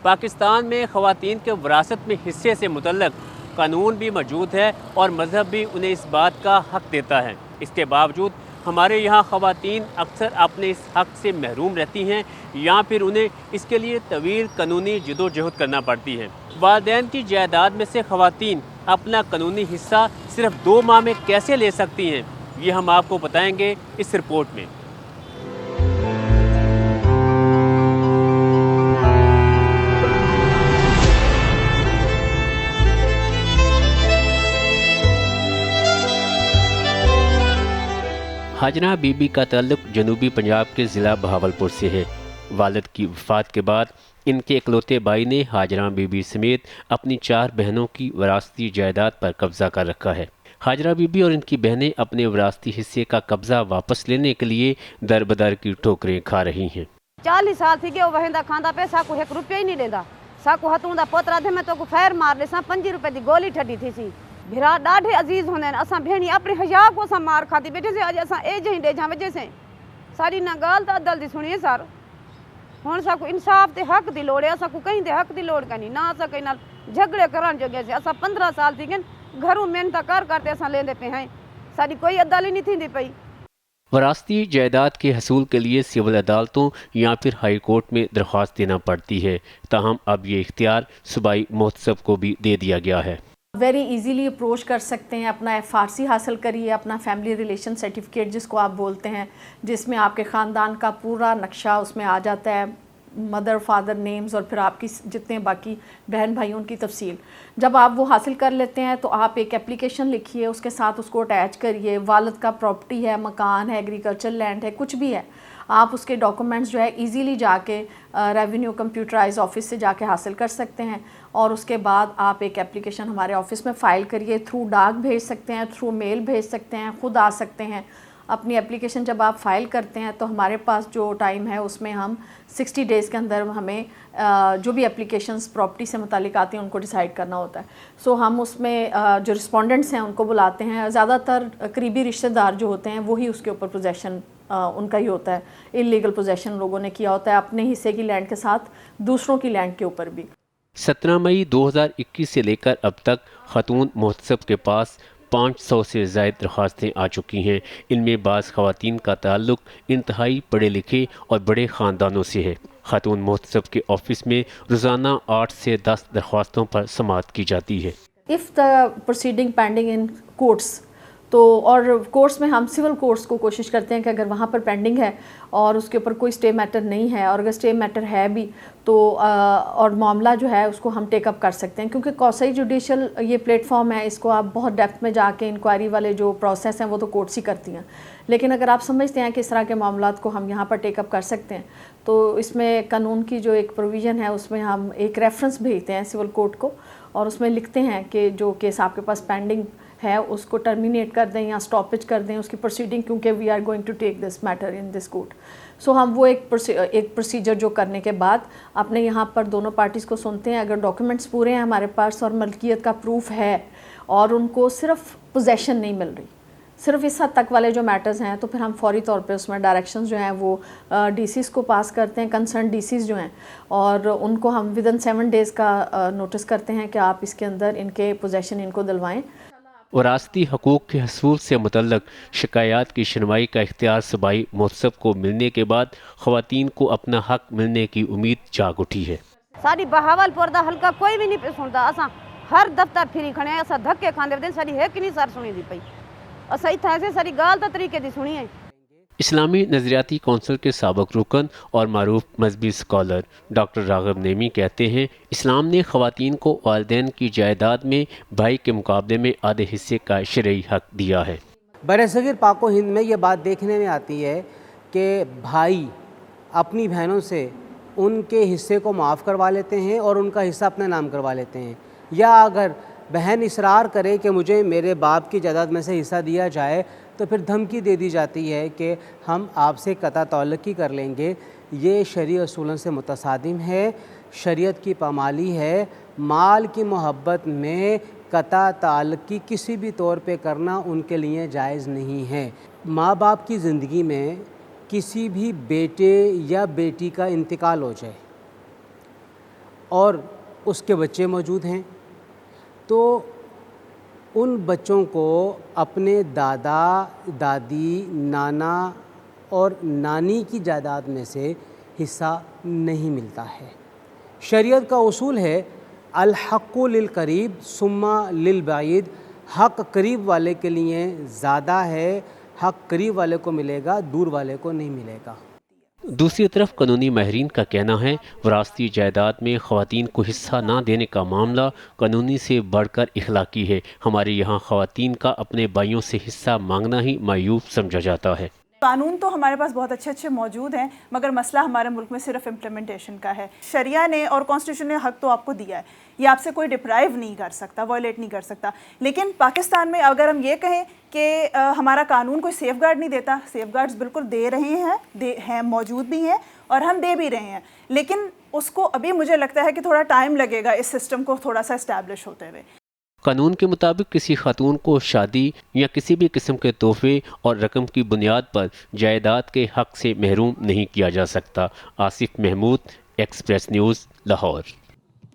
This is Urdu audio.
پاکستان میں خواتین کے وراثت میں حصے سے متعلق قانون بھی موجود ہے اور مذہب بھی انہیں اس بات کا حق دیتا ہے۔ اس کے باوجود ہمارے یہاں خواتین اکثر اپنے اس حق سے محروم رہتی ہیں یا پھر انہیں اس کے لیے طویل قانونی جدوجہد کرنا پڑتی ہے۔ والدین کی جائیداد میں سے خواتین اپنا قانونی حصہ صرف 2 ماہ میں کیسے لے سکتی ہیں، یہ ہم آپ کو بتائیں گے اس رپورٹ میں۔ ہاجرہ بی بی کا تعلق جنوبی پنجاب کے ضلع بہاولپور سے ہے۔ والد کی وفات کے بعد ان کے اکلوتے بھائی نے ہاجرہ بی بی سمیت اپنی 4 بہنوں کی وراثتی جائیداد پر قبضہ کر رکھا ہے۔ ہاجرہ بی بی اور ان کی بہنیں اپنے وراثتی حصے کا قبضہ واپس لینے کے لیے در بدر کی ٹھوکریں کھا رہی ہیں۔ 40 سال تھی کہ وہ وہندا کھاندا پہ ساکو 1 روپیہ ہی نہیں دیندا۔ ساکو ہتوں دا پوترا دے میں تو کو فیر مار دے سا 5 روپے دی گولی ٹھڈی تھی سی۔ بھرا ڈاڈھے عزیز ہوندے اساں بہنی اپنے حیا کو سا مار کھاتی بیٹھے سے اج اساں اے جہی ڈے جاں وجہ سے ساری نہ گال تا دل دی سنیے سر ہن ساکو انصاف تے حق دی لوڑ ہے۔ اساں کو کہیں دے حق دی لوڑ کنی نہ اساں کہیں نال جھگڑے کرن جوگے سے اساں 15 سال تھی گن گھروں محنت کر کرتے اساں لیندے پے ہیں ساری کوئی عدالت نہیں تھیندی پئی۔ وراثتی جائیداد کے حصول کے لیے سول عدالتوں یا پھر ہائی کورٹ میں درخواست دینا پڑتی ہے، تاہم اب یہ اختیار صوبائی محتسب کو بھی دے دیا گیا ہے۔ ویری ایزیلی اپروچ کر سکتے ہیں، اپنا FRC حاصل کریے، اپنا فیملی ریلیشن سرٹیفکیٹ جس کو آپ بولتے ہیں، جس میں آپ کے خاندان کا پورا نقشہ اس میں آ جاتا ہے، مدر فادر نیمز اور پھر آپ کی جتنے باقی بہن بھائیوں کی تفصیل۔ جب آپ وہ حاصل کر لیتے ہیں تو آپ ایک اپلیکیشن لکھیے، اس کے ساتھ اس کو اٹیچ کریے۔ والد کا پراپرٹی ہے، مکان ہے، ایگریکلچر لینڈ ہے، کچھ بھی ہے، آپ اس کے ڈاکومنٹس جو ہے ایزیلی جا کے ریونیو کمپیوٹرائز آفس سے جا کے حاصل کر سکتے ہیں، اور اس کے بعد آپ ایک اپلیکیشن ہمارے آفس میں فائل کریے۔ تھرو ڈاک بھیج سکتے ہیں، تھرو میل بھیج سکتے ہیں، خود آ سکتے ہیں۔ اپنی اپلیکیشن جب آپ فائل کرتے ہیں تو ہمارے پاس جو ٹائم ہے اس میں ہم 60 ڈیز کے اندر ہمیں جو بھی اپلیکیشنز پراپرٹی سے متعلق آتی ہیں ان کو ڈیسائیڈ کرنا ہوتا ہے۔ سو ہم اس میں جو رسپونڈنٹس ہیں ان کو بلاتے ہیں، زیادہ تر قریبی رشتہ دار جو ہوتے ہیں وہی اس کے اوپر پوزیشن ان کا ہی ہوتا ہے۔ انلیگل پوزیشن لوگوں نے کیا ہوتا ہے اپنے حصے کی لینڈ کے ساتھ دوسروں کی لینڈ کے اوپر بھی۔ 17 مئی 2021 سے لے کر اب تک خاتون محتسب کے پاس 500 سے زائد درخواستیں آ چکی ہیں۔ ان میں بعض خواتین کا تعلق انتہائی پڑھے لکھے اور بڑے خاندانوں سے ہے۔ خاتون محتسب کے آفس میں روزانہ 8 سے 10 درخواستوں پر سماعت کی جاتی ہے۔ If the proceeding pending in courts تو اور کورٹس میں ہم سول کورٹس کو کوشش کرتے ہیں کہ اگر وہاں پر پینڈنگ ہے اور اس کے اوپر کوئی اسٹے میٹر نہیں ہے، اور اگر اسٹے میٹر ہے بھی تو اور معاملہ جو ہے اس کو ہم ٹیک اپ کر سکتے ہیں، کیونکہ کوسائی جوڈیشل یہ پلیٹ فارم ہے، اس کو آپ بہت ڈیپتھ میں جا کے انکوائری والے جو پروسیس ہیں وہ تو کورٹس ہی کرتی ہیں، لیکن اگر آپ سمجھتے ہیں کہ اس طرح کے معاملات کو ہم یہاں پر ٹیک اپ کر سکتے ہیں تو اس میں قانون کی جو ایک پروویژن ہے اس میں ہم ایک ریفرنس بھیجتے ہیں سول کورٹ کو، اور اس میں لکھتے ہیں کہ جو کیس آپ کے پاس پینڈنگ ہے اس کو ٹرمینیٹ کر دیں یا اسٹاپیج کر دیں اس کی پروسیڈنگ، کیونکہ we are going to take this matter in this court. So ہم وہ ایک پروسیجر جو کرنے کے بعد اپنے یہاں پر دونوں پارٹیز کو سنتے ہیں، اگر ڈاکیومنٹس پورے ہیں ہمارے پاس اور ملکیت کا پروف ہے اور ان کو صرف پوزیشن نہیں مل رہی، صرف اس حد تک والے جو میٹرز ہیں، تو پھر ہم فوری طور پہ اس میں ڈائریکشنز جو ہیں وہ ڈی سیز کو پاس کرتے ہیں، کنسرن ڈی سیز جو ہیں، اور ان کو ہم ودن 7 ڈیز کا نوٹس کرتے ہیں کہ آپ اس کے اندر ان کے پوزیشن ان کو دلوائیں۔ وراثتی حقوق کے حصول سے متعلق شکایات کی سنوائی کا اختیار صوبائی محتسب کو ملنے کے بعد خواتین کو اپنا حق ملنے کی امید جاگ اٹھی ہے۔ ساری بہاولپور دا حلقہ کوئی بھی نہیں سنتا، اساں ہر دفتر پھری کھڑے ہیں، اساں دھکے کھاندے ودن ساری ایک نہیں سر سنی دی پئی، اساں اتھے ایسے ساری گال تا طریقے دی سنی ہے۔ اسلامی نظریاتی کونسل کے سابق رکن اور معروف مذہبی اسکالر ڈاکٹر راغب نعیمی کہتے ہیں، اسلام نے خواتین کو والدین کی جائیداد میں بھائی کے مقابلے میں آدھے حصے کا شرعی حق دیا ہے۔ برصغیر پاک و ہند میں یہ بات دیکھنے میں آتی ہے کہ بھائی اپنی بہنوں سے ان کے حصے کو معاف کروا لیتے ہیں اور ان کا حصہ اپنے نام کروا لیتے ہیں، یا اگر بہن اصرار کرے کہ مجھے میرے باپ کی جائیداد میں سے حصہ دیا جائے تو پھر دھمکی دے دی جاتی ہے کہ ہم آپ سے قطع تعلق ہی کر لیں گے۔ یہ شرعی اصولوں سے متصادم ہے، شریعت کی پامالی ہے۔ مال کی محبت میں قطع تعلقی کسی بھی طور پہ کرنا ان کے لیے جائز نہیں ہے۔ ماں باپ کی زندگی میں کسی بھی بیٹے یا بیٹی کا انتقال ہو جائے اور اس کے بچے موجود ہیں تو ان بچوں کو اپنے دادا دادی نانا اور نانی کی جائیداد میں سے حصہ نہیں ملتا ہے۔ شریعت کا اصول ہے الحق للقریب ثم للبعید، حق قریب والے کے لیے زیادہ ہے، حق قریب والے کو ملے گا، دور والے کو نہیں ملے گا۔ دوسری طرف قانونی ماہرین کا کہنا ہے وراثتی جائیداد میں خواتین کو حصہ نہ دینے کا معاملہ قانونی سے بڑھ کر اخلاقی ہے۔ ہمارے یہاں خواتین کا اپنے بھائیوں سے حصہ مانگنا ہی معیوب سمجھا جاتا ہے۔ قانون تو ہمارے پاس بہت اچھے موجود ہیں، مگر مسئلہ ہمارے ملک میں صرف امپلیمنٹیشن کا ہے۔ شریعہ نے اور کانسٹیٹیوشن نے حق تو آپ کو دیا ہے، یہ آپ سے کوئی ڈپرائیو نہیں کر سکتا، وائلیٹ نہیں کر سکتا، لیکن پاکستان میں اگر ہم یہ کہیں کہ ہمارا قانون کوئی سیف گارڈ نہیں دیتا، سیف گارڈز بالکل دے رہے ہیں، موجود بھی ہیں اور ہم دے بھی رہے ہیں، لیکن اس کو ابھی مجھے لگتا ہے کہ تھوڑا ٹائم لگے گا اس سسٹم کو تھوڑا سا اسٹیبلش ہوتے ہوئے۔ قانون کے مطابق کسی خاتون کو شادی یا کسی بھی قسم کے تحفے اور رقم کی بنیاد پر جائیداد کے حق سے محروم نہیں کیا جا سکتا۔ Asif Mahmood, Express News, Lahore.